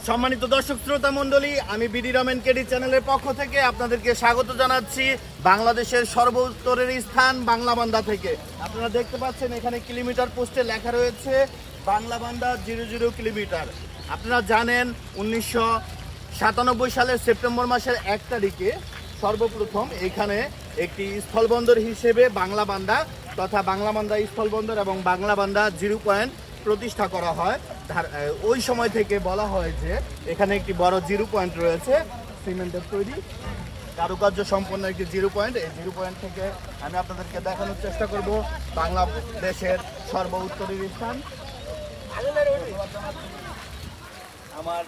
সম্মানিত দর্শক শ্রোতা মণ্ডলী, আমি বিডি রমেন কেডি চ্যানেলের পক্ষ থেকে আপনাদেরকে স্বাগত জানাচ্ছি বাংলাদেশের সর্বোত্তরের স্থান বাংলাবান্ধা থেকে। আপনারা দেখতে পাচ্ছেন এখানে কিলোমিটার পোস্টে লেখা রয়েছে বাংলাবান্ধা 00 কিলোমিটার। আপনারা জানেন 1997 সালের সেপ্টেম্বর মাসের 1 তারিখে সর্বপ্রথম এখানে একটি স্থলবন্দর হিসেবে বাংলাবান্ধা তথা বাংলাবান্ধা স্থলবন্দর এবং বাংলাবান্ধা 0 পয়েন্ট প্রতিষ্ঠা করা হয়। ওই সময় থেকে বলা হয় যে এখানে একটি বড় 0 পয়েন্ট রয়েছে, সিমেন্টের তৈরি কারুকার্য সম্পন্ন একটি 0 পয়েন্ট। এই 0 পয়েন্ট থেকে আমি আপনাদেরকে দেখানোর চেষ্টা করব বাংলাদেশের সর্বোত্তরের স্থান। আমার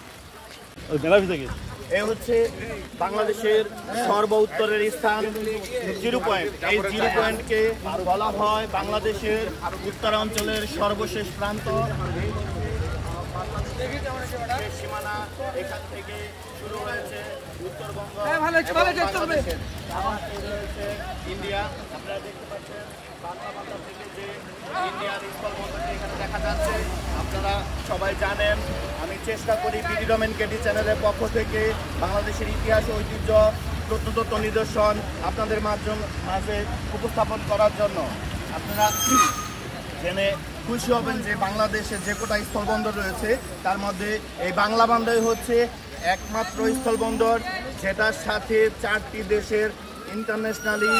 এ হচ্ছে বাংলাদেশের সর্বোত্তরের স্থান 0 পয়েন্ট। এই 0 পয়েন্টকে বলা হয় বাংলাদেশের উত্তরাঞ্চলের সর্বশেষ প্রান্ত। সীমানা এখান থেকে শুরু হয়েছে উত্তরবঙ্গ, ইন্ডিয়া। আপনারা দেখতে পাচ্ছেন বাংলাবান্ধা থেকে যে ইন্ডিয়ার স্থলবন্দরটি এখানে দেখা যাচ্ছে। আপনারা সবাই জানেন আমি চেষ্টা করি বিডি রমেন কেডি চ্যানেলের পক্ষ থেকে বাংলাদেশের ইতিহাস, ঐতিহ্য, প্রত্নতত্ত্ব নিদর্শন আপনাদের মাঝে উপস্থাপন করার জন্য। আপনারা জেনে খুশি হবেন যে বাংলাদেশের যে কটা স্থলবন্দর রয়েছে তার মধ্যে এই বাংলাবান্ধাই হচ্ছে একমাত্র স্থলবন্দর যেটার সাথে 4টি দেশের ইন্টারন্যাশনালি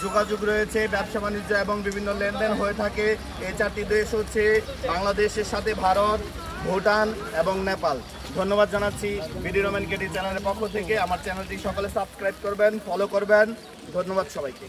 যোগাযোগ রয়েছে, ব্যবসা বাণিজ্য এবং বিভিন্ন লেনদেন হয়ে থাকে। এই 4টি দেশ হচ্ছে বাংলাদেশের সাথে ভারত, ভুটান এবং নেপাল। ধন্যবাদ জানাচ্ছি বিডি রমেন কেডি চ্যানেলের পক্ষ থেকে। আমার চ্যানেলটি সকলে সাবস্ক্রাইব করবেন, ফলো করবেন। ধন্যবাদ সবাইকে।